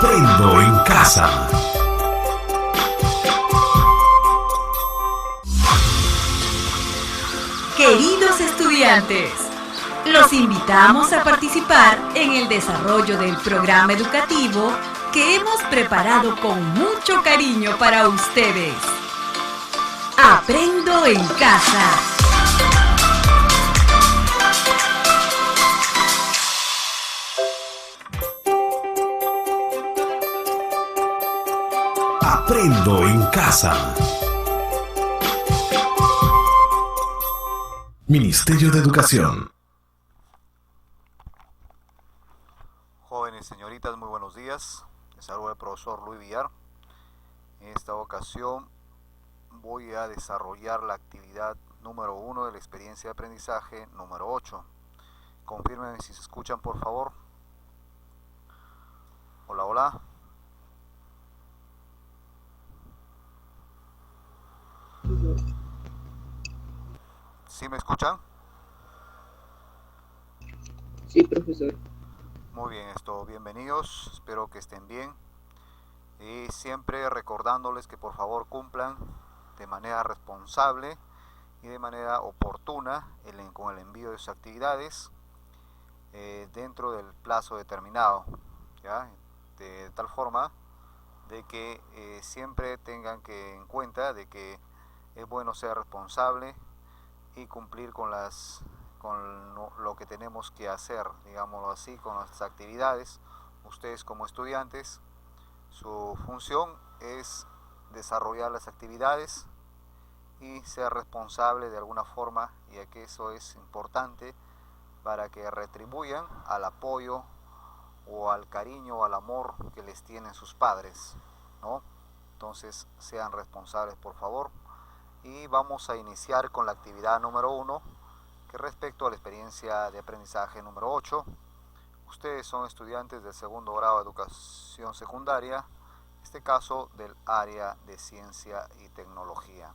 Aprendo en casa. Queridos estudiantes, los invitamos a participar en el desarrollo del programa educativo que hemos preparado con mucho cariño para ustedes. Aprendo en casa. Aprendo en casa. Ministerio de Educación. Jóvenes, señoritas, muy buenos días. Les saluda el profesor Luis Villar. En esta ocasión voy a desarrollar la actividad número 1 de la experiencia de aprendizaje número 8. Confírmenme si se escuchan, por favor. Hola, hola. ¿Sí me escuchan? Sí, profesor. Muy bien, bienvenidos, espero que estén bien. Y siempre recordándoles que por favor cumplan de manera responsable y de manera oportuna con el envío de sus actividades dentro del plazo determinado, ¿ya? De tal forma de que siempre tengan en cuenta de que es bueno ser responsable y cumplir con lo que tenemos que hacer, digámoslo así, con nuestras actividades. Ustedes como estudiantes, su función es desarrollar las actividades y ser responsable de alguna forma, ya que eso es importante para que retribuyan al apoyo o al cariño o al amor que les tienen sus padres, ¿no? Entonces sean responsables, por favor. Y vamos a iniciar con la actividad número 1, que respecto a la experiencia de aprendizaje número 8. Ustedes son estudiantes del segundo grado de educación secundaria, en este caso del área de ciencia y tecnología.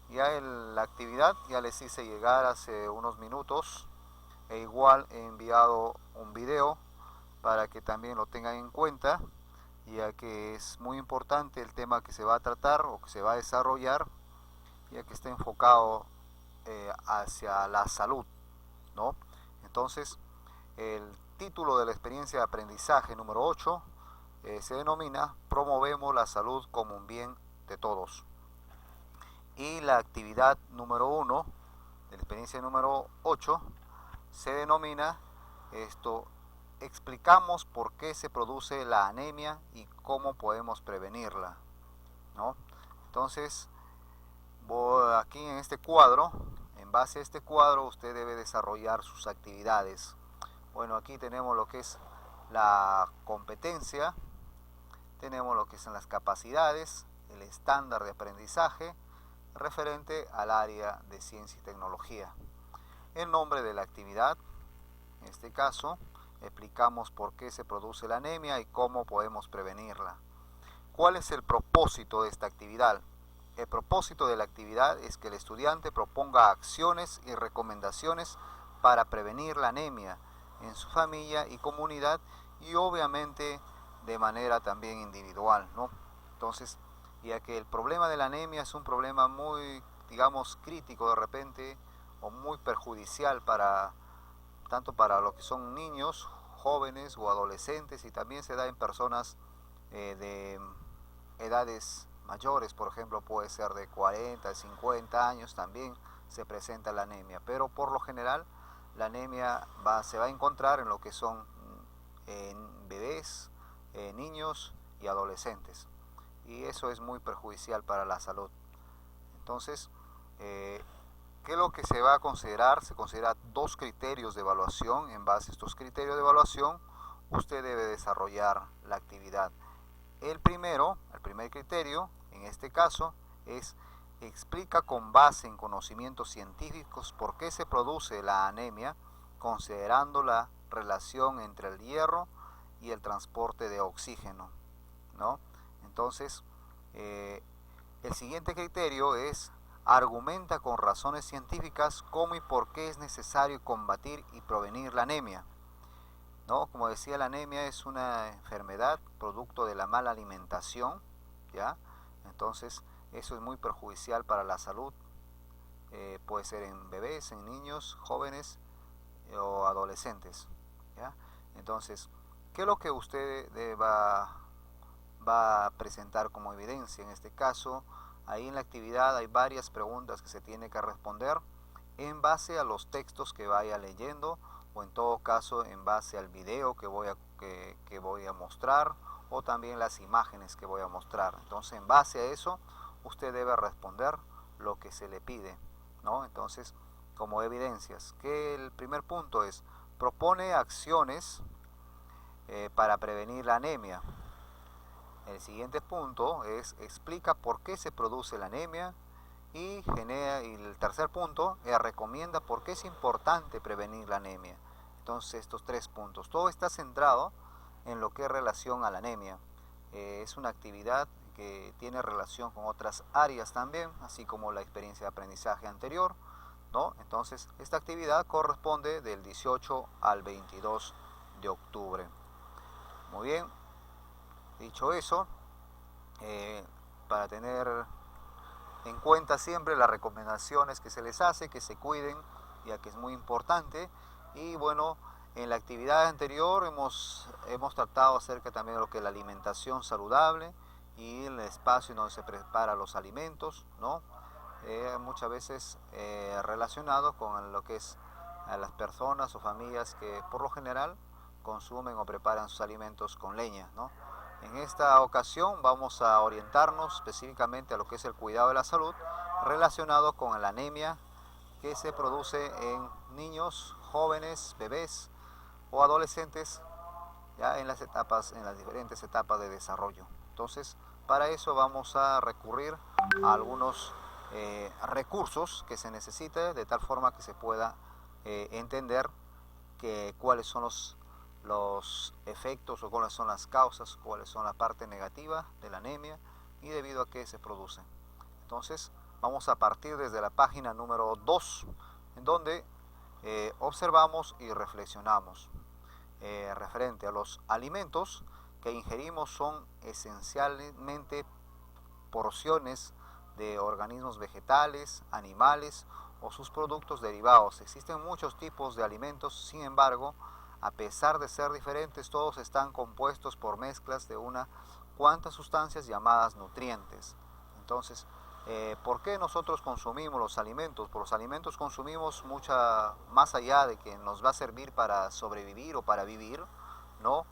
Ya la actividad ya les hice llegar hace unos minutos, e igual he enviado un video para que también lo tengan en cuenta, ya que es muy importante el tema que se va a tratar o que se va a desarrollar, ya que está enfocado hacia la salud, ¿no? Entonces, el título de la experiencia de aprendizaje número 8 se denomina Promovemos la salud como un bien de todos. Y la actividad número 1 de la experiencia número 8 se denomina explicamos por qué se produce la anemia y cómo podemos prevenirla, ¿no? Entonces, aquí en este cuadro, en base a este cuadro, usted debe desarrollar sus actividades. Bueno, aquí tenemos lo que es la competencia, tenemos lo que son las capacidades, el estándar de aprendizaje referente al área de ciencia y tecnología. El nombre de la actividad, en este caso, explicamos por qué se produce la anemia y cómo podemos prevenirla. ¿Cuál es el propósito de esta actividad? El propósito de la actividad es que el estudiante proponga acciones y recomendaciones para prevenir la anemia en su familia y comunidad, y obviamente de manera también individual, ¿no? Entonces, ya que el problema de la anemia es un problema muy, digamos, crítico de repente, o muy perjudicial tanto para lo que son niños, jóvenes o adolescentes, y también se da en personas de edades mayores, por ejemplo, puede ser de 40, 50 años, también se presenta la anemia, pero por lo general la anemia se va a encontrar en lo que son bebés, niños y adolescentes, y eso es muy perjudicial para la salud. Entonces, ¿qué es lo que se va a considerar? Se considera 2 criterios de evaluación. En base a estos criterios de evaluación, usted debe desarrollar la actividad. El primer criterio, en este caso, es explica con base en conocimientos científicos por qué se produce la anemia, considerando la relación entre el hierro y el transporte de oxígeno, ¿no? Entonces, el siguiente criterio es argumenta con razones científicas cómo y por qué es necesario combatir y prevenir la anemia. ¿no? Como decía, la anemia es una enfermedad producto de la mala alimentación, ¿ya? Entonces, eso es muy perjudicial para la salud. Puede ser en bebés, en niños, jóvenes o adolescentes, ¿ya? Entonces, ¿qué es lo que usted va a presentar como evidencia? En este caso, ahí en la actividad hay varias preguntas que se tiene que responder en base a los textos que vaya leyendo, o en todo caso en base al video que voy a mostrar, o también las imágenes que voy a mostrar. Entonces, en base a eso, usted debe responder lo que se le pide, ¿no? Entonces, como evidencias, que el primer punto es: propone acciones para prevenir la anemia. El siguiente punto es: explica por qué se produce la anemia. Y el tercer punto es: recomienda por qué es importante prevenir la anemia. Entonces, estos 3 puntos, todo está centrado en lo que es relación a la anemia. Es una actividad que tiene relación con otras áreas también, así como la experiencia de aprendizaje anterior, ¿no? Entonces, esta actividad corresponde del 18 al 22 de octubre. Muy bien, dicho eso, para tener en cuenta siempre las recomendaciones que se les hace, que se cuiden, ya que es muy importante. Y bueno, en la actividad anterior hemos tratado acerca también de lo que es la alimentación saludable y el espacio donde se preparan los alimentos, ¿no? Muchas veces relacionado con lo que es a las personas o familias que por lo general consumen o preparan sus alimentos con leña, ¿no? En esta ocasión vamos a orientarnos específicamente a lo que es el cuidado de la salud relacionado con la anemia que se produce en niños, jóvenes, bebés o adolescentes, ya en las diferentes etapas de desarrollo. Entonces, para eso vamos a recurrir a algunos recursos que se necesite, de tal forma que se pueda entender cuáles son los efectos o cuáles son las causas, cuáles son la parte negativa de la anemia y debido a qué se produce. Entonces, vamos a partir desde la página número 2, en donde observamos y reflexionamos referente a los alimentos que ingerimos. Son esencialmente porciones de organismos vegetales, animales o sus productos derivados. Existen muchos tipos de alimentos, sin embargo, a pesar de ser diferentes, todos están compuestos por mezclas de una cuantas sustancias llamadas nutrientes. Entonces, ¿por qué nosotros consumimos los alimentos? Por los alimentos consumimos más allá de que nos va a servir para sobrevivir o para vivir, ¿no?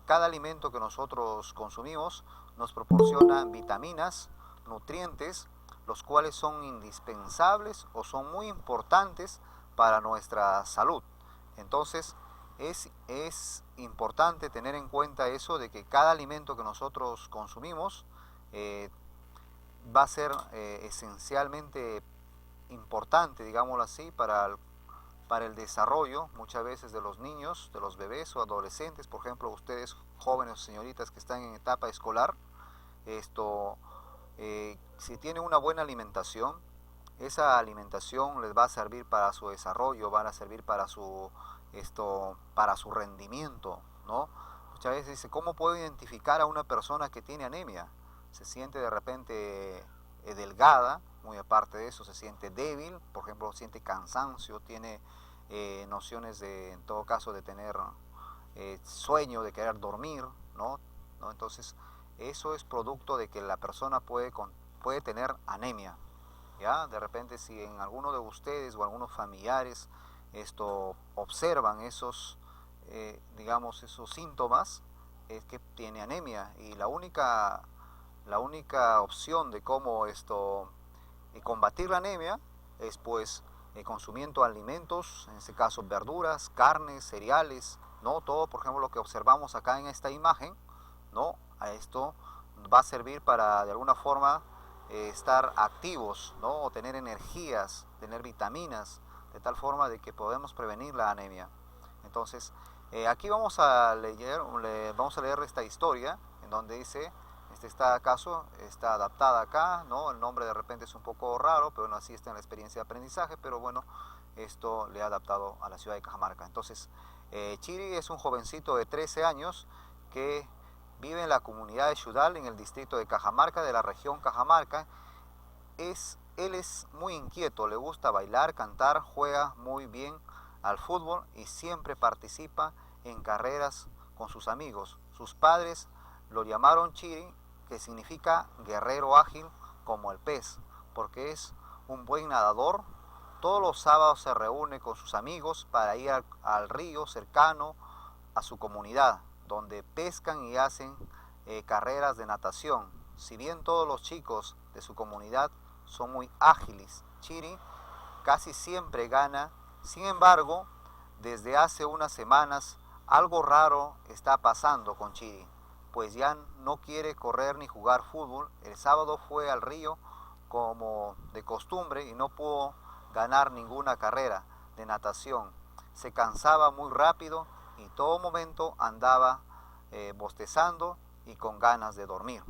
Cada alimento que nosotros consumimos nos proporciona vitaminas, nutrientes, los cuales son indispensables o son muy importantes para nuestra salud. Entonces, es importante tener en cuenta eso de que cada alimento que nosotros consumimos va a ser esencialmente importante, digámoslo así, para el desarrollo muchas veces de los niños, de los bebés o adolescentes. Por ejemplo, ustedes jóvenes o señoritas que están en etapa escolar, si tienen una buena alimentación, esa alimentación les va a servir para su desarrollo, van a servir para su rendimiento, ¿no? Muchas veces dice: ¿cómo puedo identificar a una persona que tiene anemia? Se siente de repente delgada, muy aparte de eso, se siente débil, por ejemplo, siente cansancio, tiene nociones en todo caso, de tener sueño, de querer dormir, ¿no? Entonces, eso es producto de que la persona puede tener anemia, ¿ya? De repente, si en alguno de ustedes o algunos familiares observan esos síntomas, es que tiene anemia. Y la única opción de cómo combatir la anemia es pues consumiendo alimentos, en este caso verduras, carnes, cereales, ¿no? Todo, por ejemplo, lo que observamos acá en esta imagen, ¿no? A esto va a servir para de alguna forma estar activos, ¿no? O tener energías, tener vitaminas, de tal forma de que podemos prevenir la anemia. Entonces, aquí vamos a leer esta historia, en donde dice: este caso está adaptada acá, ¿no? El nombre de repente es un poco raro, pero bueno, así está en la experiencia de aprendizaje, pero bueno, esto le ha adaptado a la ciudad de Cajamarca. Entonces, Chiri es un jovencito de 13 años que vive en la comunidad de Xudal, en el distrito de Cajamarca, de la región Cajamarca. Él es muy inquieto, le gusta bailar, cantar, juega muy bien al fútbol y siempre participa en carreras con sus amigos. Sus padres lo llamaron Chiri, que significa guerrero ágil como el pez, porque es un buen nadador. Todos los sábados se reúne con sus amigos para ir al río cercano a su comunidad, donde pescan y hacen carreras de natación. Si bien todos los chicos de su comunidad son muy ágiles, Chiri casi siempre gana. Sin embargo, desde hace unas semanas algo raro está pasando con Chiri, pues ya no quiere correr ni jugar fútbol. El sábado fue al río como de costumbre y no pudo ganar ninguna carrera de natación. Se cansaba muy rápido y todo momento andaba bostezando y con ganas de dormir.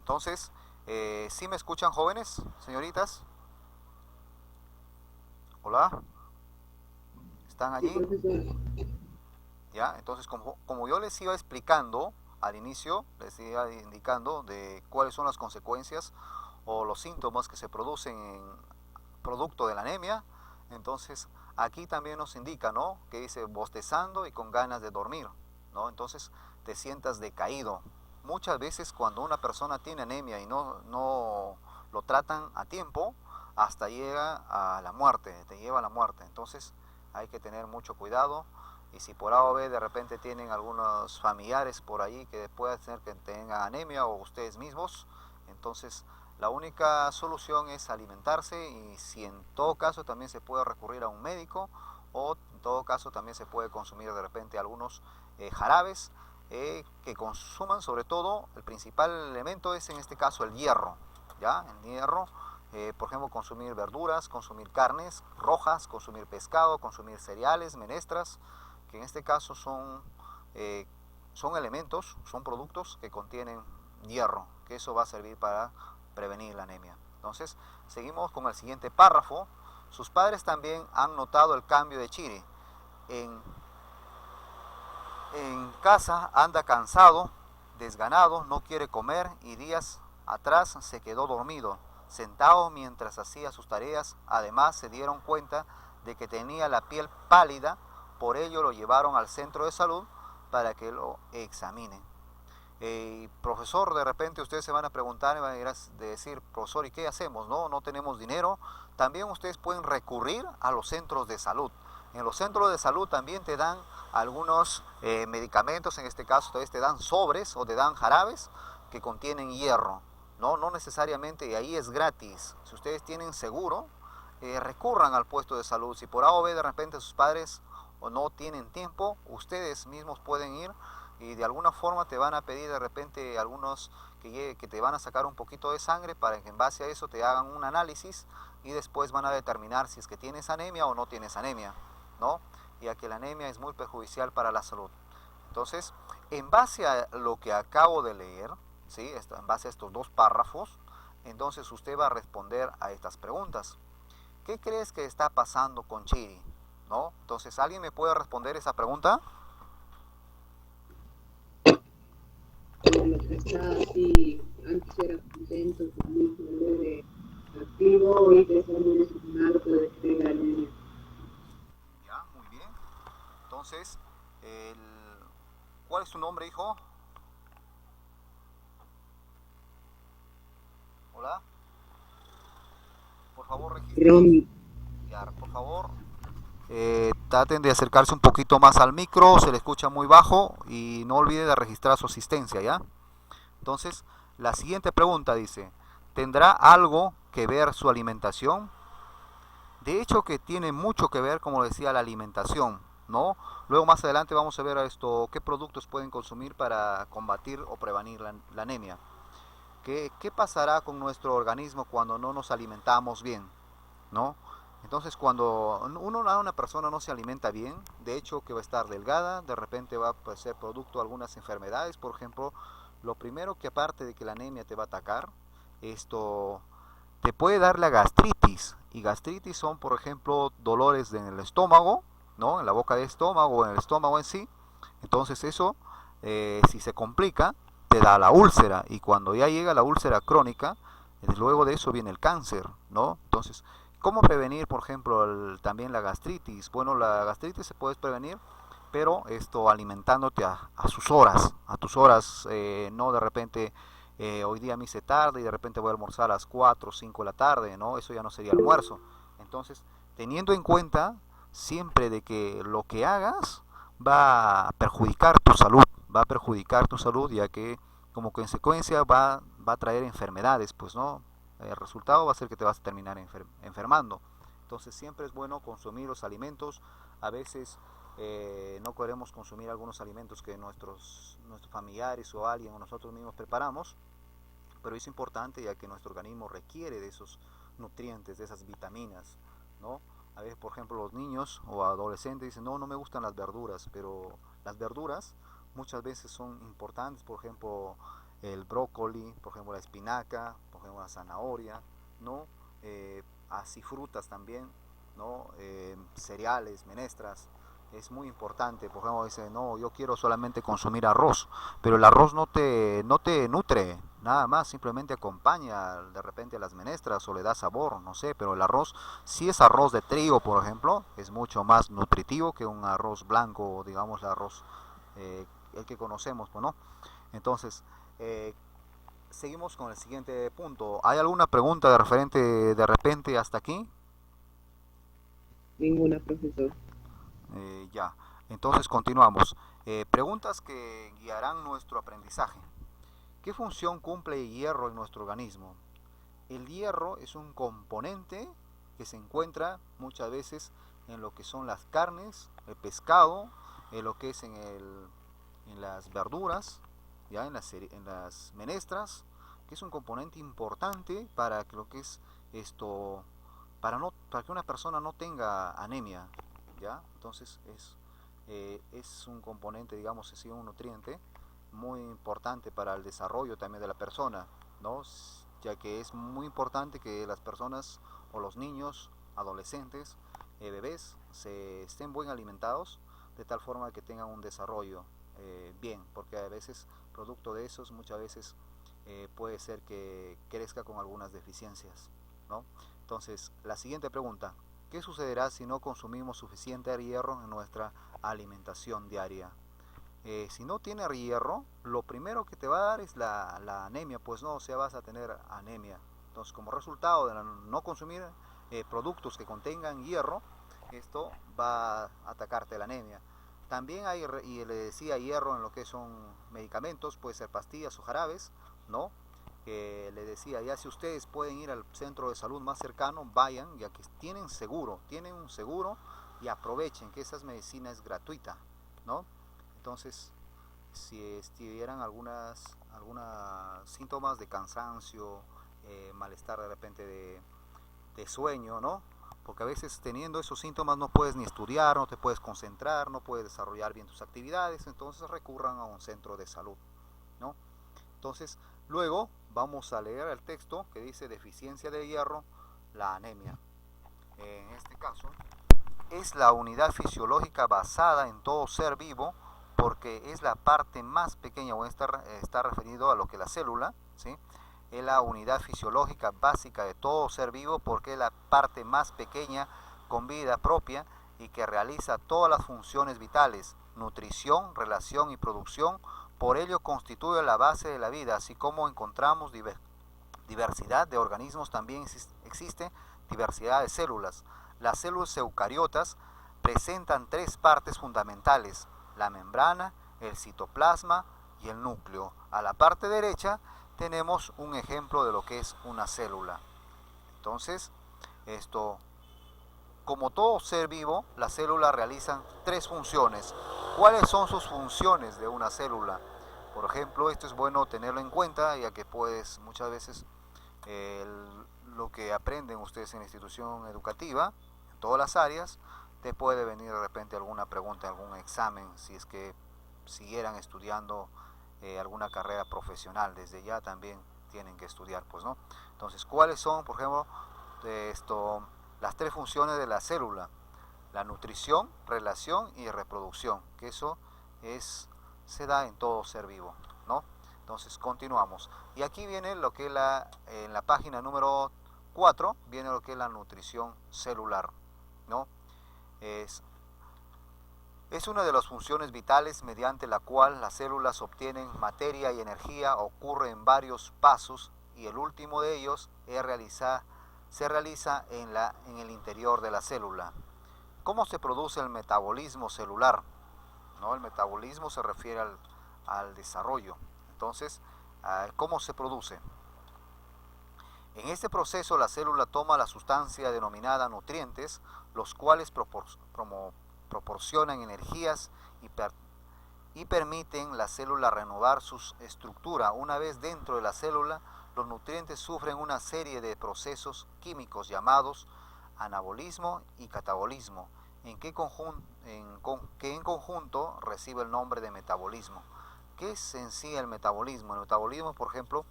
Entonces, ¿sí me escuchan, jóvenes, señoritas? Hola, ¿están allí? Sí, profesor. ¿Ya? Entonces, como yo les iba explicando al inicio, les iba indicando de cuáles son las consecuencias o los síntomas que se producen en producto de la anemia. Entonces aquí también nos indica, ¿no?, que dice bostezando y con ganas de dormir, ¿no? Entonces te sientas decaído. Muchas veces cuando una persona tiene anemia y no lo tratan a tiempo, hasta llega a la muerte, te lleva a la muerte. Entonces hay que tener mucho cuidado, y si por A o B de repente tienen algunos familiares por ahí que puedan tener que tengan anemia, o ustedes mismos, entonces la única solución es alimentarse, y si en todo caso también se puede recurrir a un médico, o en todo caso también se puede consumir de repente algunos jarabes que consuman. Sobre todo el principal elemento es en este caso el hierro, ¿ya? El hierro, por ejemplo, consumir verduras, consumir carnes rojas, consumir pescado, consumir cereales, menestras, que en este caso son elementos, son productos que contienen hierro, que eso va a servir para prevenir la anemia. Entonces, seguimos con el siguiente párrafo. Sus padres también han notado el cambio de Chiri. En casa anda cansado, desganado, no quiere comer, y días atrás se quedó dormido, sentado mientras hacía sus tareas. Además, se dieron cuenta de que tenía la piel pálida, por ello lo llevaron al centro de salud para que lo examinen. Profesor, de repente ustedes se van a preguntar y van a decir, profesor, ¿y qué hacemos? No tenemos dinero. También ustedes pueden recurrir a los centros de salud. En los centros de salud también te dan algunos medicamentos, en este caso te dan sobres o te dan jarabes que contienen hierro. No necesariamente, y ahí es gratis. Si ustedes tienen seguro, recurran al puesto de salud. Si por A o B de repente sus padres o no tienen tiempo, ustedes mismos pueden ir, y de alguna forma te van a pedir de repente algunos que te van a sacar un poquito de sangre para que en base a eso te hagan un análisis, y después van a determinar si es que tienes anemia o no tienes anemia, ¿no? Ya que la anemia es muy perjudicial para la salud. Entonces, en base a lo que acabo de leer, ¿sí?, en base a estos dos párrafos, entonces usted va a responder a estas preguntas. ¿Qué crees que está pasando con Chiri? ¿No? Entonces, ¿alguien me puede responder esa pregunta? Lo que está así, antes era contento, feliz, alegre, activo, y que está muy desanimado por describir la anemia. Ya, muy bien. Entonces, ¿cuál es tu nombre, hijo? Hola. Por favor, registre. Romy. Ya, por favor, traten de acercarse un poquito más al micro, se le escucha muy bajo, y no olvide de registrar su asistencia, ¿ya? Entonces, la siguiente pregunta dice, ¿tendrá algo que ver su alimentación? De hecho que tiene mucho que ver, como decía, la alimentación, ¿no? Luego más adelante vamos a ver qué productos pueden consumir para combatir o prevenir la anemia. ¿Qué pasará con nuestro organismo cuando no nos alimentamos bien, ¿no? Entonces, cuando una persona no se alimenta bien, de hecho que va a estar delgada, de repente va a ser producto de algunas enfermedades. Por ejemplo, lo primero, que aparte de que la anemia te va a atacar, esto te puede dar la gastritis. Y gastritis son, por ejemplo, dolores en el estómago, ¿no? En la boca del estómago o en el estómago en sí. Entonces eso, si se complica, te da la úlcera, y cuando ya llega la úlcera crónica, luego de eso viene el cáncer, ¿no? Entonces, ¿cómo prevenir, por ejemplo, también la gastritis? Bueno, la gastritis se puede prevenir, pero esto alimentándote a tus horas, no de repente, hoy día me hice tarde y de repente voy a almorzar a las 4 o 5 de la tarde, ¿no? Eso ya no sería almuerzo. Entonces, teniendo en cuenta siempre de que lo que hagas va a perjudicar tu salud, ya que como consecuencia va a traer enfermedades, pues, ¿no? El resultado va a ser que te vas a terminar enfermando. Entonces siempre es bueno consumir los alimentos. A veces no queremos consumir algunos alimentos que nuestros familiares o alguien o nosotros mismos preparamos, pero es importante ya que nuestro organismo requiere de esos nutrientes, de esas vitaminas, ¿no? A veces, por ejemplo, los niños o adolescentes dicen, no me gustan las verduras, pero las verduras muchas veces son importantes. Por ejemplo, el brócoli, por ejemplo, la espinaca, por ejemplo, la zanahoria, ¿no? Así frutas también, ¿no? Cereales, menestras. Es muy importante. Por ejemplo, dice, no, yo quiero solamente consumir arroz, pero el arroz no te nutre, nada más, simplemente acompaña de repente a las menestras o le da sabor, no sé, pero el arroz, si es arroz de trigo, por ejemplo, es mucho más nutritivo que un arroz blanco, digamos, el arroz el que conocemos, pues, ¿no? Entonces, seguimos con el siguiente punto. ¿Hay alguna pregunta de repente hasta aquí? Ninguna, profesor. Ya, entonces continuamos. Preguntas que guiarán nuestro aprendizaje. ¿Qué función cumple el hierro en nuestro organismo? El hierro es un componente que se encuentra muchas veces en lo que son las carnes, el pescado, en lo que es en las verduras, ya en las menestras, que es un componente importante para lo que es esto, para que una persona no tenga anemia, ya. Entonces es un componente, digamos así, un nutriente muy importante para el desarrollo también de la persona, ¿no? Ya que es muy importante que las personas o los niños, adolescentes, bebés, estén bien alimentados, de tal forma que tengan un desarrollo bien, porque a veces producto de esos muchas veces puede ser que crezca con algunas deficiencias, ¿no? Entonces, la siguiente pregunta: ¿qué sucederá si no consumimos suficiente hierro en nuestra alimentación diaria? Si no tiene hierro, lo primero que te va a dar es la anemia, pues no, o sea, vas a tener anemia. Entonces, como resultado de no consumir productos que contengan hierro, esto va a atacarte la anemia. También hay, y le decía, hierro en lo que son medicamentos, puede ser pastillas o jarabes, ¿no? Que le decía, ya si ustedes pueden ir al centro de salud más cercano, vayan, ya que tienen un seguro, y aprovechen que esa medicina es gratuita, ¿no? Entonces, si tuvieran algunos síntomas de cansancio, malestar de repente de sueño, ¿no? Porque a veces teniendo esos síntomas no puedes ni estudiar, no te puedes concentrar, no puedes desarrollar bien tus actividades, entonces recurran a un centro de salud, ¿no? Entonces, luego vamos a leer el texto que dice deficiencia de hierro, la anemia. En este caso, es la unidad fisiológica basada en todo ser vivo, porque es la parte más pequeña, o está referido a lo que es la célula, ¿sí? Es la unidad fisiológica básica de todo ser vivo, porque es la parte más pequeña con vida propia y que realiza todas las funciones vitales, nutrición, relación y producción. Por ello constituye la base de la vida. Así como encontramos diversidad de organismos, también existe diversidad de células. Las células eucariotas presentan tres partes fundamentales: la membrana, el citoplasma y el núcleo. A la parte derecha tenemos un ejemplo de lo que es una célula. Entonces, como todo ser vivo, las células realizan tres funciones. ¿Cuáles son sus funciones de una célula? Por ejemplo, esto es bueno tenerlo en cuenta, ya que muchas veces lo que aprenden ustedes en la institución educativa, en todas las áreas, te puede venir de repente alguna pregunta, algún examen, si es que siguieran estudiando alguna carrera profesional. Desde ya también tienen que estudiar, pues, ¿no? Entonces, ¿cuáles son, por ejemplo, las tres funciones de la célula? la nutrición, relación y reproducción, que eso se da en todo ser vivo, ¿no? Entonces continuamos. Y aquí viene lo que en la página número 4, viene lo que es la nutrición celular, ¿no? Es una de las funciones vitales mediante la cual las células obtienen materia y energía. Ocurre en varios pasos y el último de ellos se realiza en el interior de la célula. ¿Cómo se produce el metabolismo celular? ¿No? El metabolismo se refiere al desarrollo. Entonces, ¿cómo se produce? En este proceso la célula toma la sustancia denominada nutrientes, los cuales proporcionan energías y permiten la célula renovar su estructura. Una vez dentro de la célula, los nutrientes sufren una serie de procesos químicos llamados anabolismo y catabolismo, que en conjunto recibe el nombre de metabolismo. ¿Qué es en sí el metabolismo? El metabolismo, por ejemplo,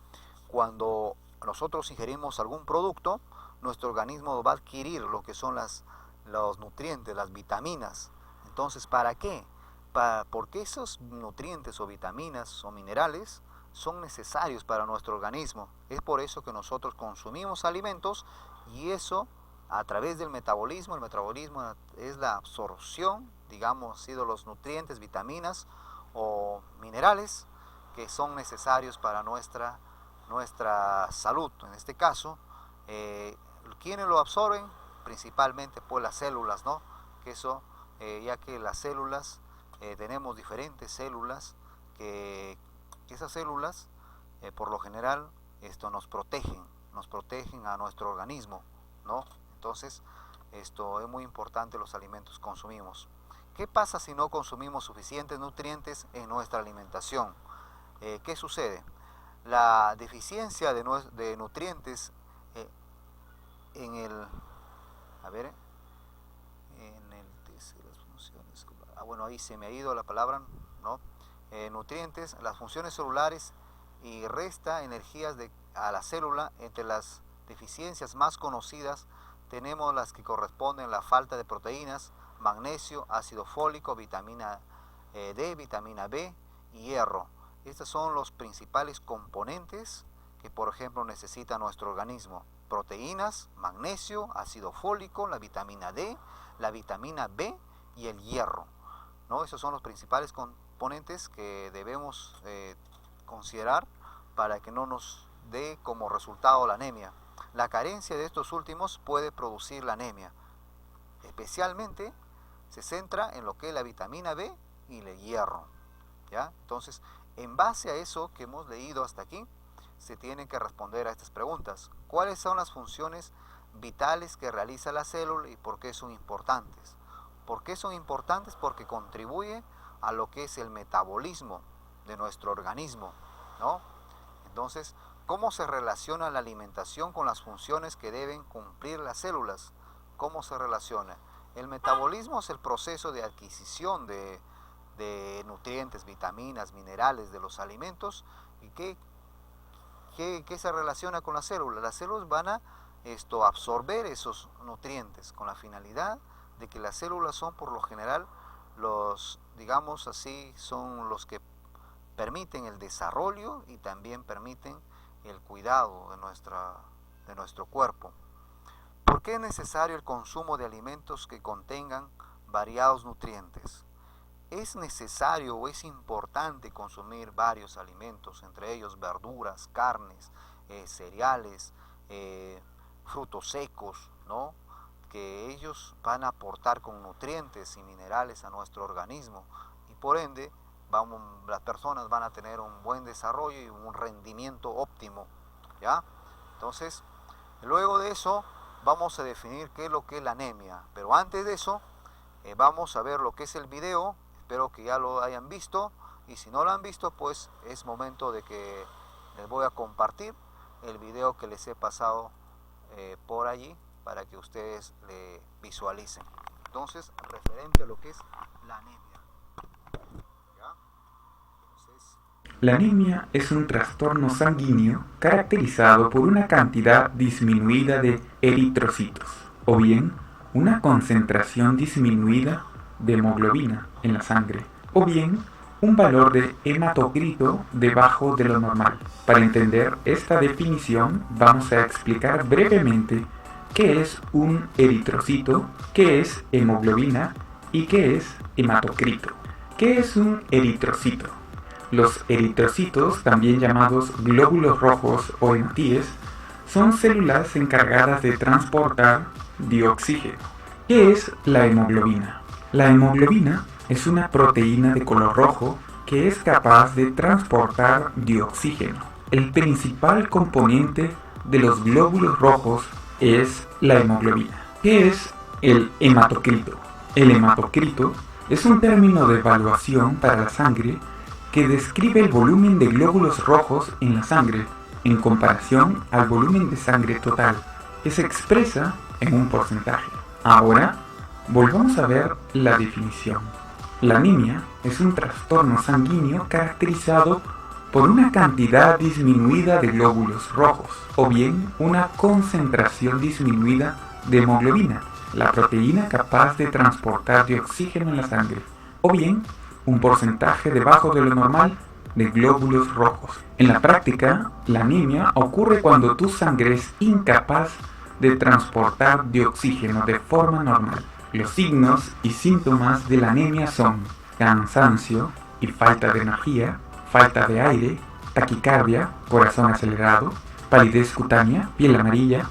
cuando nosotros ingerimos algún producto, nuestro organismo va a adquirir lo que son los nutrientes, las vitaminas. Entonces, ¿para qué? Porque esos nutrientes o vitaminas o minerales son necesarios para nuestro organismo. Es por eso que nosotros consumimos alimentos y eso a través del metabolismo. El metabolismo es la absorción, digamos, de los nutrientes, vitaminas o minerales que son necesarios para nuestra salud. En este caso, ¿quiénes lo absorben? Principalmente pues las células, ¿no? Que eso, ya que las células, tenemos diferentes células, que esas células, por lo general, nos protegen a nuestro organismo, ¿no? Entonces, esto es muy importante, los alimentos que consumimos. ¿Qué pasa si no consumimos suficientes nutrientes en nuestra alimentación? ¿Qué sucede? La deficiencia de nutrientes bueno, ahí se me ha ido la palabra, ¿no? Nutrientes, las funciones celulares y resta energías a la célula. Entre las deficiencias más conocidas tenemos las que corresponden a la falta de proteínas, magnesio, ácido fólico, vitamina D, vitamina B y hierro. Estos son los principales componentes que, por ejemplo, necesita nuestro organismo. Proteínas, magnesio, ácido fólico, la vitamina D, la vitamina B y el hierro, ¿no? Esos son los principales componentes que debemos considerar para que no nos dé como resultado la anemia. La carencia de estos últimos puede producir la anemia. Especialmente se centra en lo que es la vitamina B y el hierro, ¿ya? Entonces, en base a eso que hemos leído hasta aquí, se tienen que responder a estas preguntas. ¿Cuáles son las funciones vitales que realiza la célula y por qué son importantes? ¿Por qué son importantes? Porque contribuye a lo que es el metabolismo de nuestro organismo, ¿no? Entonces, ¿cómo se relaciona la alimentación con las funciones que deben cumplir las células? ¿Cómo se relaciona? El metabolismo es el proceso de adquisición de nutrientes, vitaminas, minerales de los alimentos. ¿Y qué se relaciona con las células? Las células van a absorber esos nutrientes con la finalidad de que las células son por lo general digamos así, son los que permiten el desarrollo y también permiten el cuidado de nuestro cuerpo. ¿Por qué es necesario el consumo de alimentos que contengan variados nutrientes? Es necesario o es importante consumir varios alimentos, entre ellos verduras, carnes, cereales, frutos secos, ¿no? Que ellos van a aportar con nutrientes y minerales a nuestro organismo y por ende las personas van a tener un buen desarrollo y un rendimiento óptimo, ¿ya? Entonces, luego de eso vamos a definir qué es lo que es la anemia, pero antes de eso vamos a ver lo que es el video. Espero que ya lo hayan visto y si no lo han visto, pues es momento de que les voy a compartir el video que les he pasado por allí para que ustedes le visualicen. Entonces, referente a lo que es la anemia. ¿Ya? Entonces, la anemia es un trastorno sanguíneo caracterizado por una cantidad disminuida de eritrocitos, o bien una concentración disminuida de hemoglobina en la sangre, o bien un valor de hematocrito debajo de lo normal. Para entender esta definición, vamos a explicar brevemente qué es un eritrocito, qué es hemoglobina y qué es hematocrito. ¿Qué es un eritrocito? Los eritrocitos, también llamados glóbulos rojos o hematíes, son células encargadas de transportar dioxígeno. ¿Qué es la hemoglobina? La hemoglobina es una proteína de color rojo que es capaz de transportar dioxígeno. El principal componente de los glóbulos rojos es la hemoglobina. ¿Qué es el hematocrito? El hematocrito es un término de evaluación para la sangre que describe el volumen de glóbulos rojos en la sangre en comparación al volumen de sangre total, que se expresa en un porcentaje. Ahora, volvamos a ver la definición. La anemia es un trastorno sanguíneo caracterizado por una cantidad disminuida de glóbulos rojos, o bien una concentración disminuida de hemoglobina, la proteína capaz de transportar dioxígeno en la sangre, o bien un porcentaje debajo de lo normal de glóbulos rojos. En la práctica, la anemia ocurre cuando tu sangre es incapaz de transportar dioxígeno de forma normal. Los signos y síntomas de la anemia son cansancio y falta de energía, falta de aire, taquicardia, corazón acelerado, palidez cutánea, piel amarilla,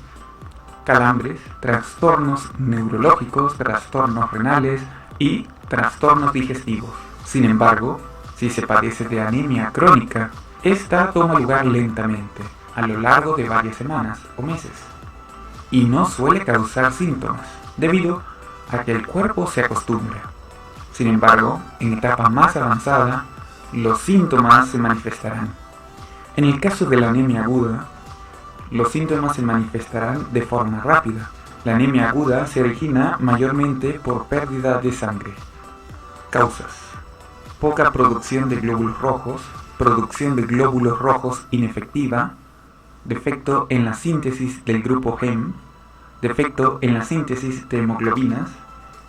calambres, trastornos neurológicos, trastornos renales y trastornos digestivos. Sin embargo, si se padece de anemia crónica, esta toma lugar lentamente, a lo largo de varias semanas o meses, y no suele causar síntomas, debido a que el cuerpo se acostumbra. Sin embargo, en etapa más avanzada, los síntomas se manifestarán. En el caso de la anemia aguda, los síntomas se manifestarán de forma rápida. La anemia aguda se origina mayormente por pérdida de sangre. Causas: poca producción de glóbulos rojos inefectiva, defecto en la síntesis del grupo Hem, defecto en la síntesis de hemoglobinas,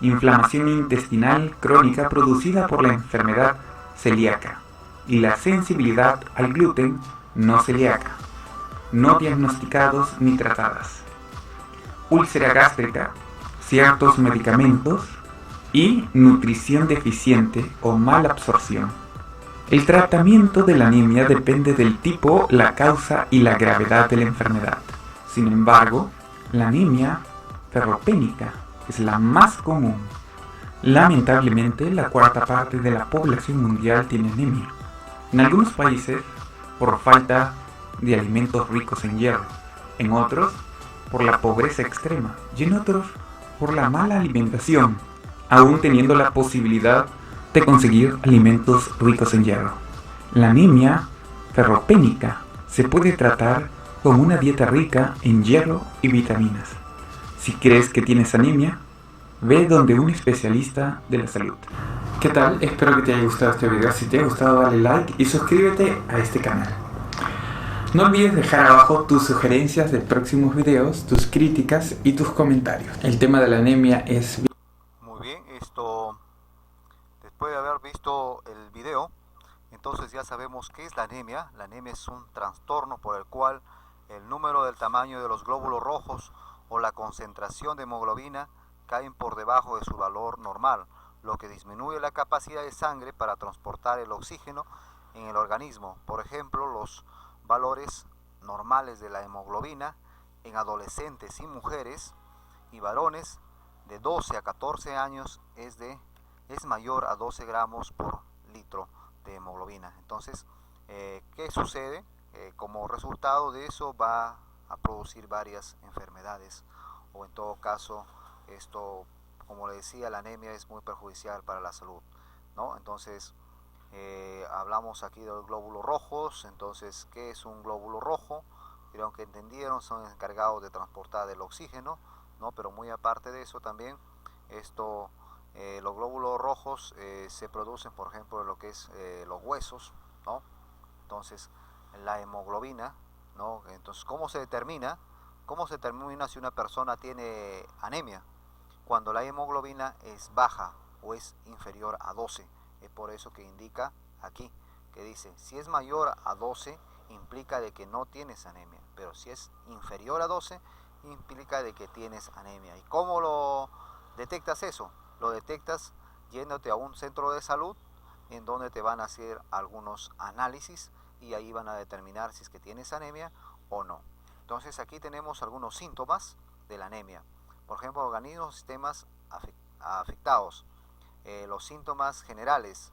inflamación intestinal crónica producida por la enfermedad celíaca y la sensibilidad al gluten no celíaca, no diagnosticados ni tratadas, úlcera gástrica, ciertos medicamentos y nutrición deficiente o mala absorción. El tratamiento de la anemia depende del tipo, la causa y la gravedad de la enfermedad. Sin embargo, la anemia ferropénica es la más común. Lamentablemente, la cuarta parte de la población mundial tiene anemia. En algunos países, por falta de alimentos ricos en hierro. En otros, por la pobreza extrema. Y en otros, por la mala alimentación, aún teniendo la posibilidad de conseguir alimentos ricos en hierro. La anemia ferropénica se puede tratar con una dieta rica en hierro y vitaminas. Si crees que tienes anemia, ve donde un especialista de la salud. ¿Qué tal? Espero que te haya gustado este video. Si te ha gustado, dale like y suscríbete a este canal. No olvides dejar abajo tus sugerencias de próximos videos, tus críticas y tus comentarios. El tema de la anemia es... Muy bien, después de haber visto el video, entonces ya sabemos qué es la anemia. La anemia es un trastorno por el cual el número del tamaño de los glóbulos rojos o la concentración de hemoglobina caen por debajo de su valor normal, lo que disminuye la capacidad de sangre para transportar el oxígeno en el organismo. Por ejemplo, los valores normales de la hemoglobina en adolescentes y mujeres y varones de 12 a 14 años es mayor a 12 gramos por litro de hemoglobina. Entonces, ¿qué sucede? Como resultado de eso va a producir varias enfermedades, o en todo caso, como le decía, la anemia es muy perjudicial para la salud, ¿no? Entonces, hablamos aquí de los glóbulos rojos. Entonces, ¿qué es un glóbulo rojo? Creo que entendieron, son encargados de transportar el oxígeno, ¿no? Pero muy aparte de eso también, los glóbulos rojos se producen, por ejemplo, en lo que es los huesos, ¿no? Entonces, la hemoglobina, ¿no? Entonces, ¿cómo se determina si una persona tiene anemia? cuando la hemoglobina es baja o es inferior a 12. Es por eso que indica aquí, que dice, si es mayor a 12, implica de que no tienes anemia, pero si es inferior a 12, implica de que tienes anemia. ¿Y cómo lo detectas eso? Lo detectas yéndote a un centro de salud en donde te van a hacer algunos análisis y ahí van a determinar si es que tienes anemia o no. Entonces aquí tenemos algunos síntomas de la anemia. Por ejemplo, organismos, sistemas afectados. Los síntomas generales,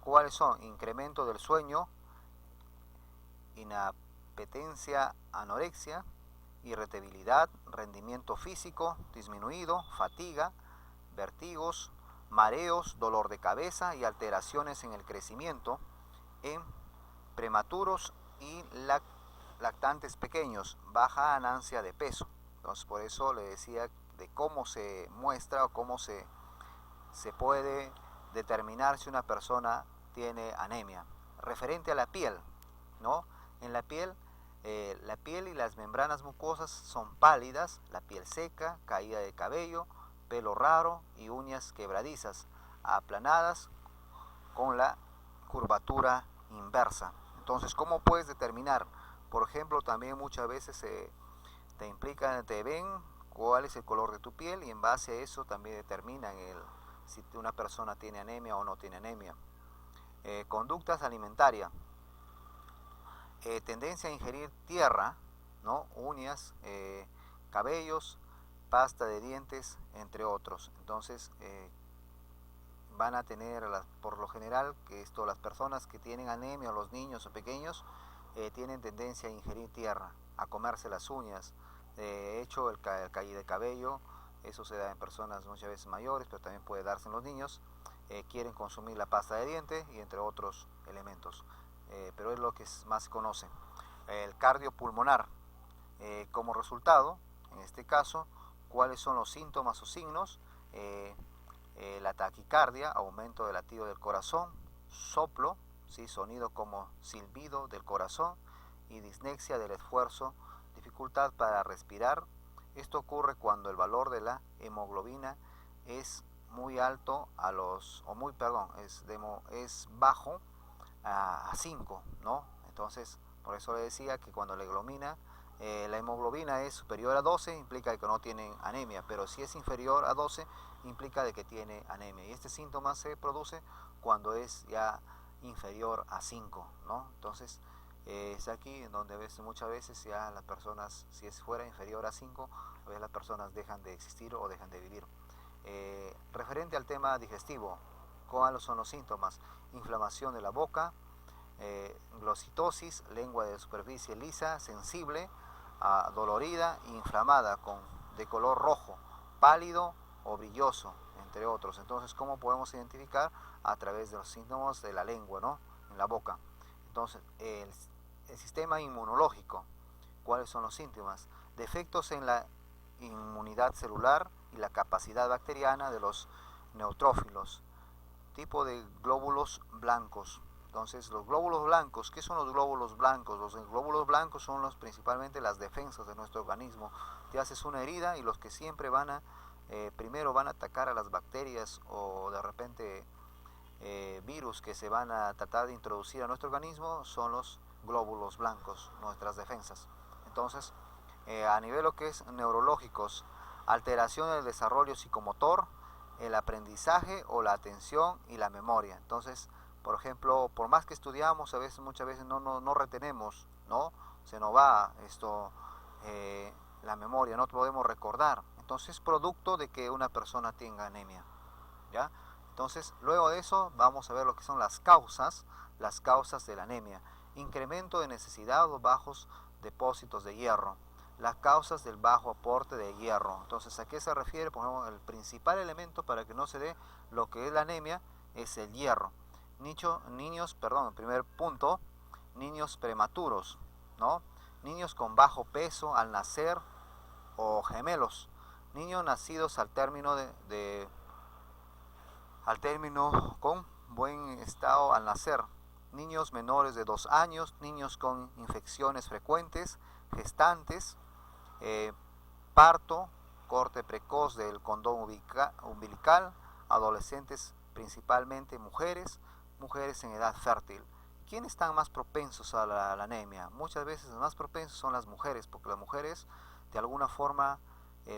¿cuáles son? Incremento del sueño, inapetencia, anorexia, irritabilidad, rendimiento físico disminuido, fatiga, vértigos, mareos, dolor de cabeza y alteraciones en el crecimiento en prematuros y lactantes pequeños, baja ganancia de peso. Entonces por eso le decía de cómo se muestra o cómo se puede determinar si una persona tiene anemia. Referente a la piel, ¿no? En la piel y las membranas mucosas son pálidas, la piel seca, caída de cabello, pelo raro y uñas quebradizas, aplanadas con la curvatura inversa. Entonces, ¿cómo puedes determinar? Por ejemplo, también muchas veces te ven cuál es el color de tu piel y en base a eso también determinan si una persona tiene anemia o no tiene anemia. Conductas alimentarias. Tendencia a ingerir tierra, ¿no? Uñas, cabellos, pasta de dientes, entre otros. Entonces van a tener, por lo general, que las personas que tienen anemia o los niños o pequeños tienen tendencia a ingerir tierra, a comerse las uñas. De hecho, el caída de cabello, eso se da en personas muchas veces mayores, pero también puede darse en los niños. Quieren consumir la pasta de dientes y entre otros elementos. Pero es lo que más se conoce. El cardiopulmonar, como resultado, en este caso, ¿cuáles son los síntomas o signos? La taquicardia, aumento del latido del corazón, soplo, ¿sí? Sonido como silbido del corazón y disnexia del esfuerzo, dificultad para respirar. Esto ocurre cuando el valor de la hemoglobina es muy alto es bajo a 5, ¿no? Entonces, por eso le decía que cuando la hemoglobina es superior a 12, implica que no tienen anemia, pero si es inferior a 12, implica de que tiene anemia. Y este síntoma se produce cuando es ya inferior a 5, ¿no? Entonces, es aquí en donde muchas veces ya las personas, si fuera inferior a 5, a veces las personas dejan de existir o dejan de vivir. Referente al tema digestivo, ¿cuáles son los síntomas? Inflamación de la boca, glositosis, lengua de superficie lisa, sensible, dolorida e inflamada, de color rojo, pálido o brilloso, entre otros. Entonces, ¿cómo podemos identificar? A través de los síntomas de la lengua, ¿no? En la boca. Entonces, el sistema inmunológico, ¿cuáles son los síntomas? Defectos en la inmunidad celular y la capacidad bacteriana de los neutrófilos. Tipo de glóbulos blancos. Entonces, los glóbulos blancos, ¿qué son los glóbulos blancos? Los glóbulos blancos son principalmente las defensas de nuestro organismo. Te haces una herida y los que siempre primero van a atacar a las bacterias o de repente virus que se van a tratar de introducir a nuestro organismo son los glóbulos blancos, nuestras defensas. Entonces, a nivel lo que es neurológicos, alteración del desarrollo psicomotor, el aprendizaje o la atención y la memoria. Entonces, por ejemplo, por más que estudiamos, muchas veces no retenemos, ¿no? Se nos va la memoria, no podemos recordar. Entonces, es producto de que una persona tenga anemia, ¿ya? Entonces, luego de eso, vamos a ver lo que son las causas de la anemia. Incremento de necesidad o bajos depósitos de hierro. Las causas del bajo aporte de hierro. Entonces, ¿a qué se refiere? Por ejemplo, el principal elemento para que no se dé lo que es la anemia es el hierro. Primer punto, niños prematuros, ¿no? Niños con bajo peso al nacer o gemelos. Niños nacidos al término con buen estado al nacer. Niños menores de 2 años, niños con infecciones frecuentes, gestantes, parto corte precoz del cordón umbilical, adolescentes principalmente mujeres en edad fértil. ¿Quiénes están más propensos a la anemia? Muchas veces los más propensos son las mujeres, porque las mujeres de alguna forma,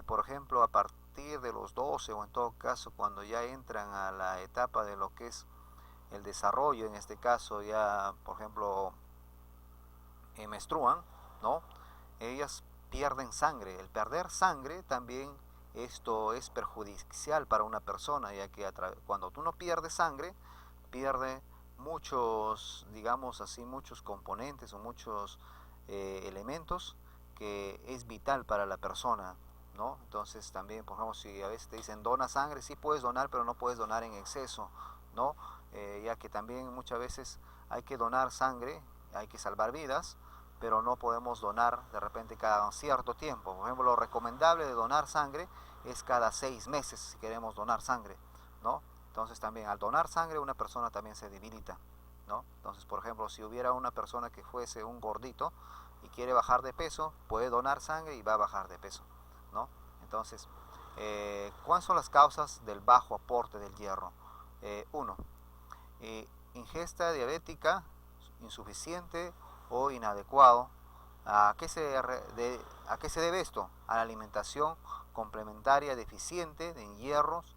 por ejemplo, a partir de los 12 o en todo caso cuando ya entran a la etapa de lo que es el desarrollo, en este caso ya, por ejemplo, menstruan, ¿no? Ellas pierden sangre. El perder sangre también esto es perjudicial para una persona, ya que cuando tú no pierdes sangre, pierde muchos, digamos así, muchos componentes o muchos elementos que es vital para la persona, ¿no? Entonces también, por ejemplo, si a veces te dicen dona sangre, sí puedes donar, pero no puedes donar en exceso, ¿no? Ya que también muchas veces hay que donar sangre, hay que salvar vidas, pero no podemos donar de repente cada cierto tiempo. Por ejemplo, lo recomendable de donar sangre es cada 6 meses si queremos donar sangre, ¿no? Entonces también al donar sangre una persona también se debilita, ¿no? Entonces, por ejemplo, si hubiera una persona que fuese un gordito y quiere bajar de peso, puede donar sangre y va a bajar de peso, ¿no? Entonces, ¿cuáles son las causas del bajo aporte del hierro? Uno, ingesta diabética insuficiente o inadecuado. ¿A qué se debe esto? A la alimentación complementaria deficiente en hierros,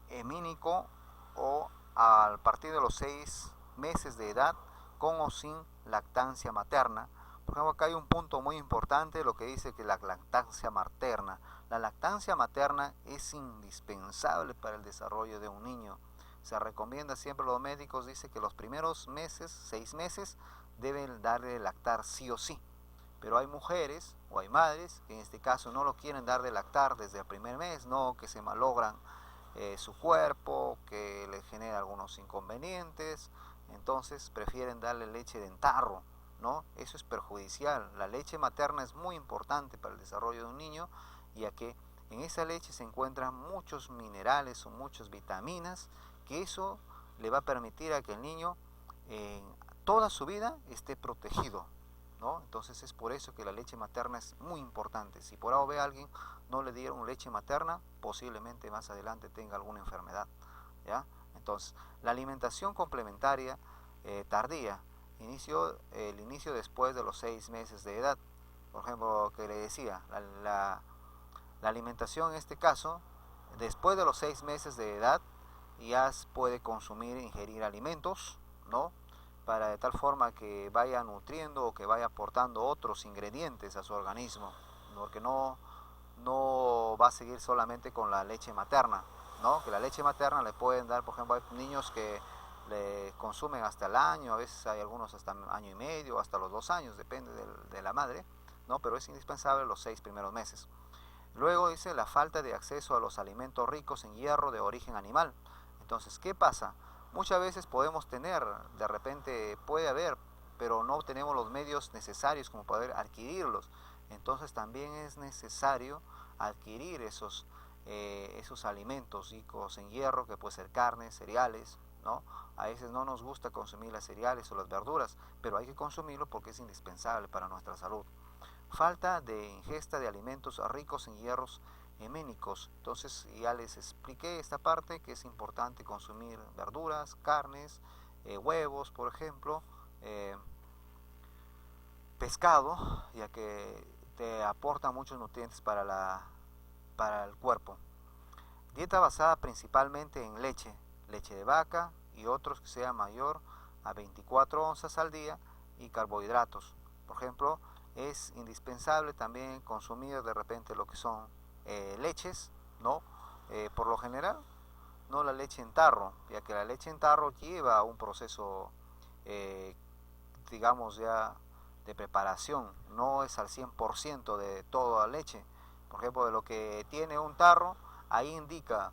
hemínico o a partir de los 6 meses de edad con o sin lactancia materna. Por ejemplo, acá hay un punto muy importante, lo que dice que la lactancia materna. La lactancia materna es indispensable para el desarrollo de un niño. Se recomienda siempre, los médicos dicen que los primeros meses, 6 meses, deben darle lactar sí o sí. Pero hay mujeres o hay madres que en este caso no lo quieren dar de lactar desde el primer mes, no, que se malogran su cuerpo, que le genera algunos inconvenientes, entonces prefieren darle leche de entarro, ¿no? Eso es perjudicial. La leche materna es muy importante para el desarrollo de un niño, ya que en esa leche se encuentran muchos minerales o muchas vitaminas, que eso le va a permitir a que el niño toda su vida esté protegido, ¿no? Entonces es por eso que la leche materna es muy importante. Si por algo ve a alguien no le dieron leche materna, posiblemente más adelante tenga alguna enfermedad, ¿ya? Entonces, la alimentación complementaria tardía, el inicio después de los 6 meses de edad. Por ejemplo, que le decía, la alimentación en este caso, después de los 6 meses de edad, ya puede consumir e ingerir alimentos, ¿no? Para de tal forma que vaya nutriendo o que vaya aportando otros ingredientes a su organismo, porque no va a seguir solamente con la leche materna, ¿no? Que la leche materna le pueden dar, por ejemplo, hay niños que le consumen hasta el año, a veces hay algunos hasta año y medio, hasta los 2 años, depende de la madre, ¿no? Pero es indispensable los 6 primeros meses. Luego dice la falta de acceso a los alimentos ricos en hierro de origen animal. Entonces, ¿qué pasa? Muchas veces podemos tener, de repente puede haber, pero no tenemos los medios necesarios como poder adquirirlos. Entonces también es necesario adquirir esos alimentos ricos en hierro, que puede ser carne, cereales, ¿no? A veces no nos gusta consumir las cereales o las verduras, pero hay que consumirlo porque es indispensable para nuestra salud. Falta de ingesta de alimentos ricos en hierros heménicos. Entonces ya les expliqué esta parte, que es importante consumir verduras, carnes, huevos, por ejemplo, pescado, ya que te aporta muchos nutrientes para el cuerpo. Dieta basada principalmente en leche de vaca y otros que sea mayor a 24 onzas al día, y carbohidratos. Por ejemplo, es indispensable también consumir de repente lo que son leches, ¿no? Por lo general, no la leche en tarro, ya que la leche en tarro lleva un proceso, digamos ya, de preparación, no es al 100% de toda la leche. Por ejemplo, de lo que tiene un tarro, ahí indica,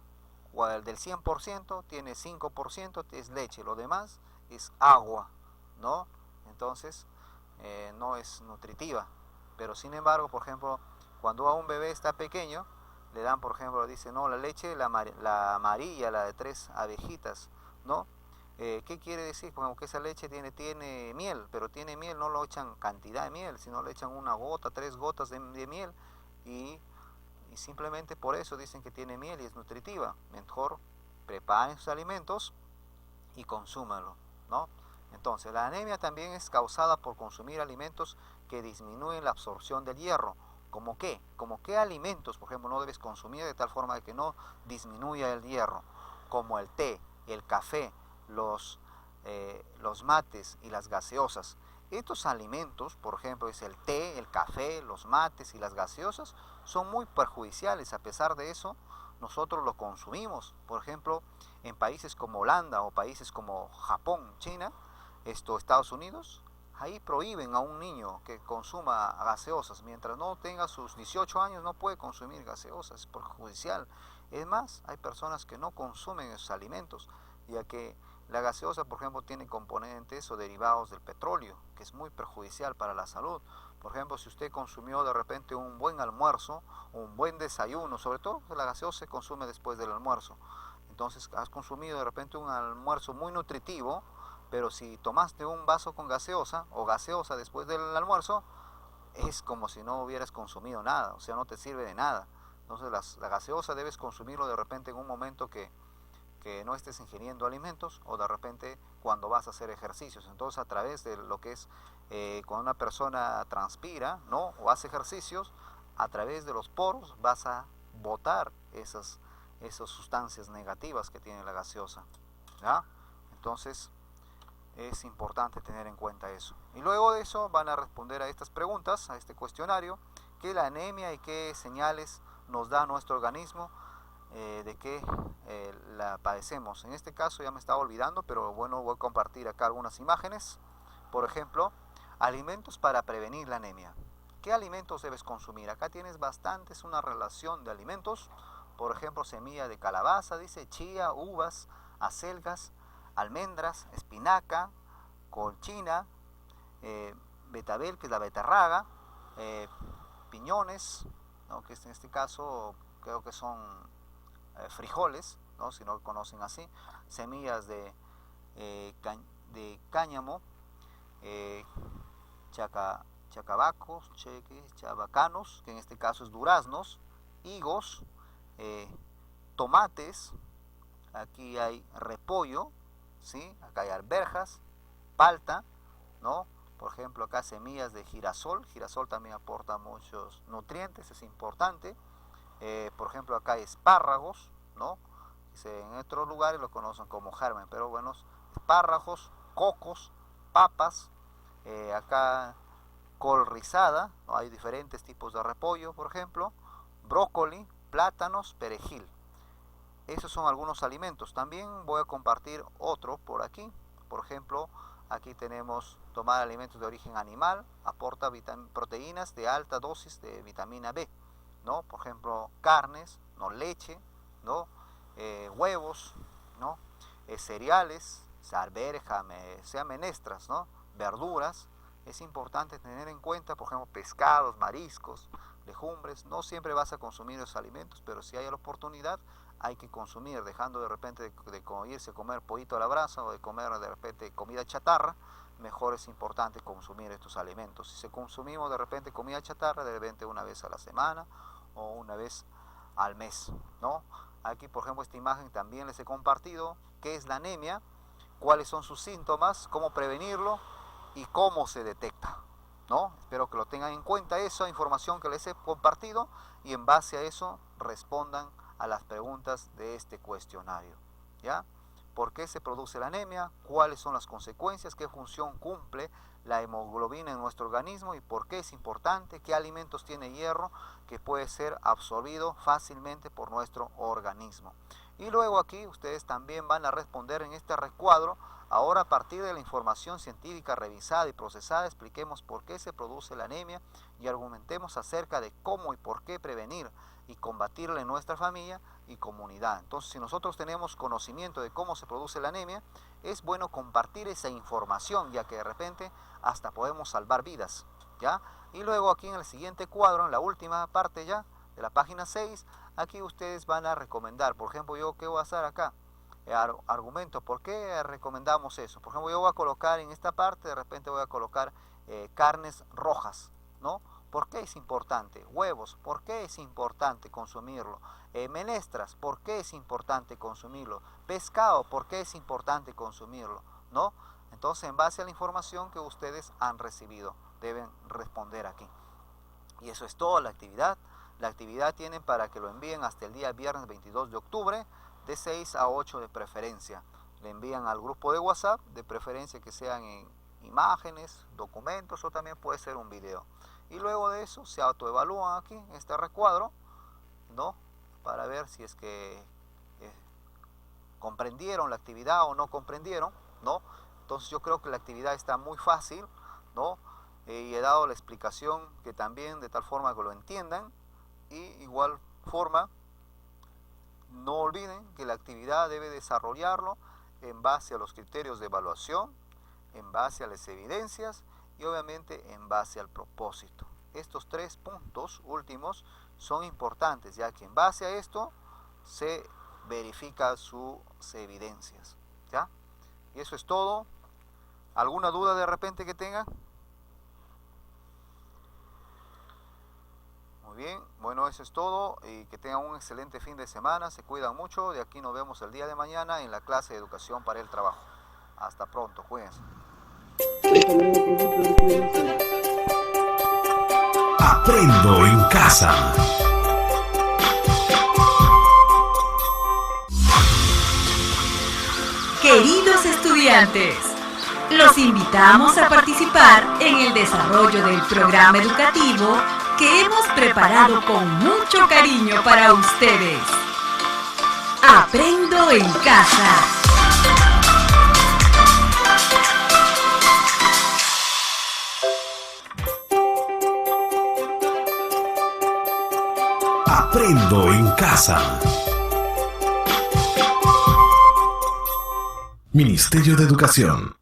del 100% tiene 5% es leche, lo demás es agua, ¿no? Entonces, no es nutritiva. Pero sin embargo, por ejemplo, cuando a un bebé está pequeño, le dan, por ejemplo, dice, no, la leche, la amarilla, la de 3 abejitas, ¿no? ¿Qué quiere decir? Como que esa leche tiene miel, pero tiene miel, no lo echan cantidad de miel, sino le echan 1 gota, 3 gotas de miel, y y simplemente por eso dicen que tiene miel y es nutritiva. Mejor preparen sus alimentos y consúmanlo, ¿no? Entonces, la anemia también es causada por consumir alimentos que disminuyen la absorción del hierro. ¿Cómo qué? ¿Cómo qué alimentos, por ejemplo, no debes consumir de tal forma que no disminuya el hierro? Como el té, el café, los mates y las gaseosas. Estos alimentos, por ejemplo, es el té, el café, los mates y las gaseosas, son muy perjudiciales. A pesar de eso, nosotros los consumimos. Por ejemplo, en países como Holanda o países como Japón, China, Estados Unidos, ahí prohíben a un niño que consuma gaseosas. Mientras no tenga sus 18 años no puede consumir gaseosas, es perjudicial. Es más, hay personas que no consumen esos alimentos, ya que la gaseosa, por ejemplo, tiene componentes o derivados del petróleo, que es muy perjudicial para la salud. Por ejemplo, si usted consumió de repente un buen almuerzo, un buen desayuno, sobre todo la gaseosa se consume después del almuerzo. Entonces, has consumido de repente un almuerzo muy nutritivo, pero si tomaste un vaso con gaseosa o gaseosa después del almuerzo, es como si no hubieras consumido nada, o sea, no te sirve de nada. Entonces, la gaseosa debes consumirlo de repente en un momento que no estés ingiriendo alimentos o de repente cuando vas a hacer ejercicios. Entonces, a través de lo que es cuando una persona transpira, ¿no?, o hace ejercicios, a través de los poros vas a botar esas sustancias negativas que tiene la gaseosa, ¿ya? Entonces, es importante tener en cuenta eso. Y luego de eso van a responder a estas preguntas, a este cuestionario, qué es la anemia y qué señales nos da nuestro organismo de que la padecemos. En este caso ya me estaba olvidando, pero bueno, voy a compartir acá algunas imágenes. Por ejemplo, alimentos para prevenir la anemia. ¿Qué alimentos debes consumir? Acá tienes bastantes, una relación de alimentos. Por ejemplo, semilla de calabaza, dice, chía, uvas, acelgas, almendras, espinaca, colchina, betabel, que es la beterraga, piñones, ¿no?, que en este caso creo que son frijoles, ¿no?, si no lo conocen así, semillas de cáñamo, chabacos, chabacanos, que en este caso es duraznos, higos, tomates, aquí hay repollo, ¿sí?, acá hay arvejas, palta, ¿no? Por ejemplo, acá semillas de girasol también aporta muchos nutrientes, es importante. Por ejemplo, acá hay espárragos, ¿no? En otros lugares lo conocen como germen, pero bueno, espárragos, cocos, papas, acá col rizada, ¿no? Hay diferentes tipos de repollo, por ejemplo, brócoli, plátanos, perejil. Esos son algunos alimentos. También voy a compartir otro por aquí. Por ejemplo, aquí tenemos tomar alimentos de origen animal, aporta proteínas de alta dosis de vitamina B, ¿no? Por ejemplo, carnes, ¿no?, leche, ¿no?, huevos, ¿no?, cereales, arveja, sea menestras, ¿no?, verduras. Es importante tener en cuenta, por ejemplo, pescados, mariscos, legumbres. No siempre vas a consumir esos alimentos, pero si hay la oportunidad, hay que consumir, dejando de repente de irse a comer pollito a la brasa o de comer de repente comida chatarra. Mejor es importante consumir estos alimentos. Si consumimos de repente comida chatarra, de repente una vez a la semana o una vez al mes, ¿no? Aquí, por ejemplo, esta imagen también les he compartido qué es la anemia, cuáles son sus síntomas, cómo prevenirlo y cómo se detecta, ¿no? Espero que lo tengan en cuenta, esa información que les he compartido, y en base a eso respondan a las preguntas de este cuestionario, ¿ya? ¿Por qué se produce la anemia? ¿Cuáles son las consecuencias? ¿Qué función cumple la hemoglobina en nuestro organismo? ¿Y por qué es importante? ¿Qué alimentos tiene hierro que puede ser absorbido fácilmente por nuestro organismo? Y luego aquí ustedes también van a responder en este recuadro. Ahora, a partir de la información científica revisada y procesada, expliquemos por qué se produce la anemia y argumentemos acerca de cómo y por qué prevenir y combatirla en nuestra familia y comunidad. Entonces, si nosotros tenemos conocimiento de cómo se produce la anemia, es bueno compartir esa información, ya que de repente hasta podemos salvar vidas, ¿ya? Y luego aquí en el siguiente cuadro, en la última parte ya, de la página 6, aquí ustedes van a recomendar. Por ejemplo, yo, ¿qué voy a hacer acá? Argumento, ¿por qué recomendamos eso? Por ejemplo, yo voy a colocar en esta parte, de repente voy a colocar carnes rojas, ¿no? ¿por qué es importante? Huevos, ¿por qué es importante consumirlo? Menestras, ¿por qué es importante consumirlo? Pescado, ¿por qué es importante consumirlo? ¿No? Entonces, en base a la información que ustedes han recibido, deben responder aquí. Y eso es toda la actividad. La actividad tienen para que lo envíen hasta el día viernes 22 de octubre, de 6 a 8 de preferencia. Le envían al grupo de WhatsApp, de preferencia que sean en imágenes, documentos o también puede ser un video. Y luego de eso se autoevalúan aquí en este recuadro, ¿no? Para ver si es que comprendieron la actividad o no comprendieron, ¿no? Entonces yo creo que la actividad está muy fácil, ¿no? Y he dado la explicación que también de tal forma que lo entiendan. Y igual forma, no olviden que la actividad debe desarrollarlo en base a los criterios de evaluación, en base a las evidencias y obviamente en base al propósito. Estos 3 puntos últimos son importantes, ya que en base a esto se verifica sus evidencias, ¿ya? Y eso es todo. ¿Alguna duda de repente que tengan? Muy bien, bueno, eso es todo y que tengan un excelente fin de semana, se cuidan mucho, de aquí nos vemos el día de mañana en la clase de educación para el trabajo. Hasta pronto, cuídense. Aprendo en casa. Queridos estudiantes, los invitamos a participar en el desarrollo del programa educativo que hemos preparado con mucho cariño para ustedes. Aprendo en casa. Aprendo en casa. Ministerio de Educación.